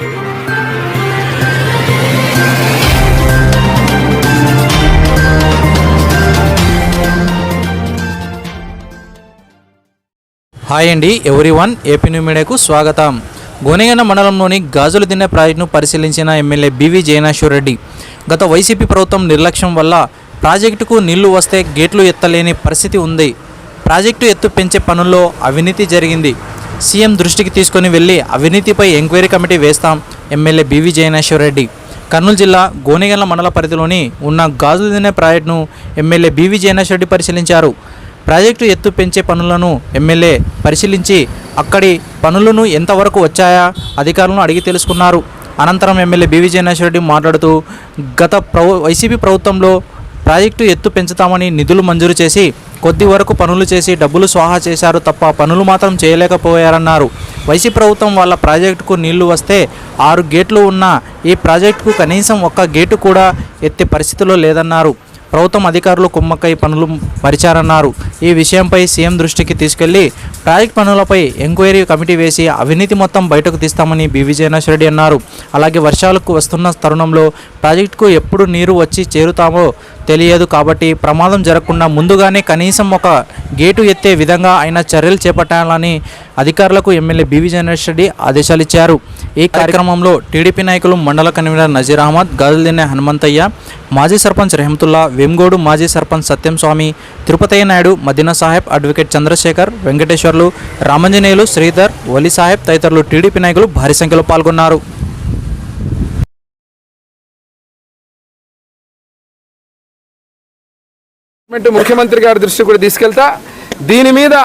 Hi అండి everyone, AP new మీడియాకు స్వాగతం. గోనెగండ్ల మండలంలోని గాజుల దిన్నె ప్రాజెక్టును పరిశీలించిన ఎమ్మెల్యే బివి జయనాశ్వర్ రెడ్డి గత వైసీపీ ప్రభుత్వం నిర్లక్ష్యం వల్ల ప్రాజెక్టుకు నీళ్లు వస్తే గేట్లు ఎత్తలేని పరిస్థితి ఉంది. ప్రాజెక్టు ఎత్తు పెంచే పనుల్లో అవినీతి జరిగింది. సీఎం దృష్టికి తీసుకొని వెళ్ళి అవినీతిపై ఎంక్వైరీ కమిటీ వేస్తాం ఎమ్మెల్యే బివి జయనాశ్వర్ రెడ్డి. కర్నూలు జిల్లా గోనెగండ్ల మండల పరిధిలోని ఉన్న గాజుల దిన్నె ప్రాజెక్టును ఎమ్మెల్యే బివి జయనాశ్వర్ రెడ్డి పరిశీలించారు. ప్రాజెక్టు ఎత్తు పెంచే పనులను ఎమ్మెల్యే పరిశీలించి అక్కడి పనులను ఎంతవరకు వచ్చాయా అధికారులను అడిగి తెలుసుకున్నారు. అనంతరం ఎమ్మెల్యే బివి జయనాశ్వర్ రెడ్డి మాట్లాడుతూ గత వైసీపీ ప్రభుత్వంలో ప్రాజెక్టు ఎత్తు పెంచుతామని నిధులు మంజూరు చేసి కొద్ది వరకు పనులు చేసి డబ్బులు స్వాహా చేశారు తప్ప పనులు మాత్రం చేయలేకపోయారన్నారు. వైసీపీ ప్రభుత్వం వాళ్ళ ప్రాజెక్టుకు నీళ్లు వస్తే 6 గేట్లు ఉన్న ఈ ప్రాజెక్టుకు కనీసం ఒక్క గేటు కూడా ఎత్తే పరిస్థితిలో లేదన్నారు. ప్రభుత్వం అధికారులు కుమ్మక్కై పనులు పరిచారన్నారు. ఈ విషయంపై సీఎం దృష్టికి తీసుకెళ్లి ప్రాజెక్ట్ పనులపై ఎంక్వైరీ కమిటీ వేసి అవినీతి మొత్తం బయటకు తీస్తామని బివి జయనాశ్వర్ రెడ్డి అన్నారు. అలాగే వర్షాలకు వస్తున్న తరుణంలో ప్రాజెక్టుకు ఎప్పుడు నీరు వచ్చి చేరుతామో తెలియదు కాబట్టి ప్రమాదం జరగకుండా ముందుగానే కనీసం ఒక గేటు ఎత్తే విధంగా ఆయన చర్యలు చేపట్టాలని అధికారులకు ఎమ్మెల్యే బివి జయనాశ్వర్ రెడ్డి ఆదేశాలు ఇచ్చారు. ఈ కార్యక్రమంలో టీడీపీ నాయకులు మండల కన్వీనర్ నజీర్ అహ్మద్, గాజుల దిన్నె హనుమంతయ్య, మాజీ సర్పంచ్ రెహమతుల్లా, వేంగోడు మాజీ సర్పంచ్ సత్యం స్వామి, తిరుపతయ్య నాయుడు, మదీనా సాహెబ్, అడ్వకేట్ చంద్రశేఖర్, వెంకటేశ్వర్లు, రామంజనేయులు, శ్రీధర్, వలి సాహెబ్ తదితరులు టీడీపీ నాయకులు భారీ సంఖ్యలో పాల్గొన్నారు. ముఖ్యమంత్రి గారి దృష్టి కూడా తీసుకెళ్తా దీని మీద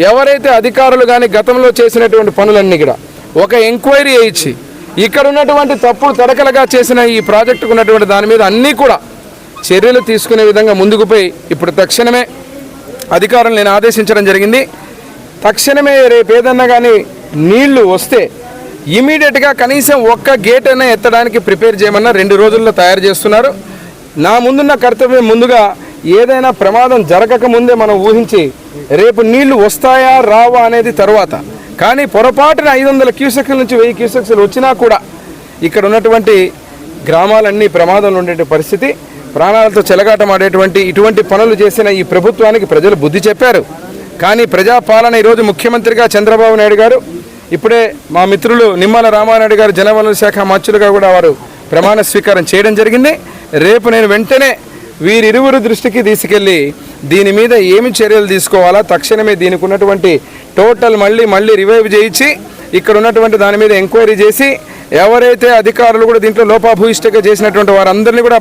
ఎవరైతే అధికారులు కానీ గతంలో చేసినటువంటి పనులన్నీ కూడా ఒక ఎంక్వైరీ ఇచ్చి ఇక్కడ ఉన్నటువంటి తప్పులు తడకలుగా చేసిన ఈ ప్రాజెక్టుకు ఉన్నటువంటి దాని మీద అన్నీ కూడా చర్యలు తీసుకునే విధంగా ముందుకు పోయి ఇప్పుడు తక్షణమే అధికారులు నేను ఆదేశించడం జరిగింది. తక్షణమే రేపు ఏదన్నా కానీ నీళ్లు వస్తే ఇమీడియట్గా కనీసం ఒక్క గేట్ అయినా ఎత్తడానికి ప్రిపేర్ చేయమన్నా 2 రోజుల్లో తయారు చేస్తున్నారు. నా ముందున్న కర్తవ్యం ముందుగా ఏదైనా ప్రమాదం జరగక ముందే మనం ఊహించి రేపు నీళ్లు వస్తాయా రావా అనేది తర్వాత, కానీ పొరపాటున 500 క్యూసెక్ల నుంచి 1000 క్యూసెక్లు వచ్చినా కూడా ఇక్కడ ఉన్నటువంటి గ్రామాలన్నీ ప్రమాదంలో ఉండే పరిస్థితి, ప్రాణాలతో చెలగాటమాడేటువంటి ఇటువంటి పనులు చేసిన ఈ ప్రభుత్వానికి ప్రజలు బుద్ధి చెప్పారు. కానీ ప్రజాపాలన ఈరోజు ముఖ్యమంత్రిగా చంద్రబాబు నాయుడు గారు, ఇప్పుడే మా మిత్రులు నిమ్మల రామానాయుడు గారు జలవనరుల శాఖ మంత్రులుగా కూడా వారు ప్రమాణ స్వీకారం చేయడం జరిగింది. రేపు నేను వెంటనే వీరిరువురు దృష్టికి తీసుకెళ్ళి దీని మీద ఏమి చర్యలు తీసుకోవాలా, తక్షణమే దీనికి ఉన్నటువంటి టోటల్ మళ్ళీ రివైవ్ చేయించి ఇక్కడ ఉన్నటువంటి దాని మీద ఎంక్వైరీ చేసి ఎవరైతే అధికారులు కూడా దీంట్లో లోపాభూయిష్టంగా చేసినటువంటి వారందరినీ కూడా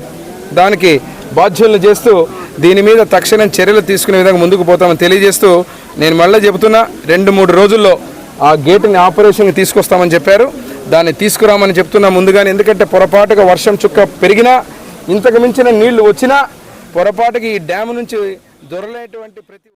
దానికి బాధ్యులను చేస్తూ దీని మీద తక్షణం చర్యలు తీసుకునే విధంగా ముందుకు పోతామని తెలియజేస్తూ నేను మళ్ళీ చెబుతున్నా 2-3 రోజుల్లో ఆ గేటుని ఆపరేషన్కి తీసుకొస్తామని చెప్పారు. దాన్ని తీసుకురామని చెప్తున్నా ముందుగానే, ఎందుకంటే పొరపాటుగా వర్షం చుక్క పెరిగినా ఇంతకు మించిన నీళ్లు వచ్చినా పొరపాటుకి ఈ డ్యామ్ నుంచి దొరలేటువంటి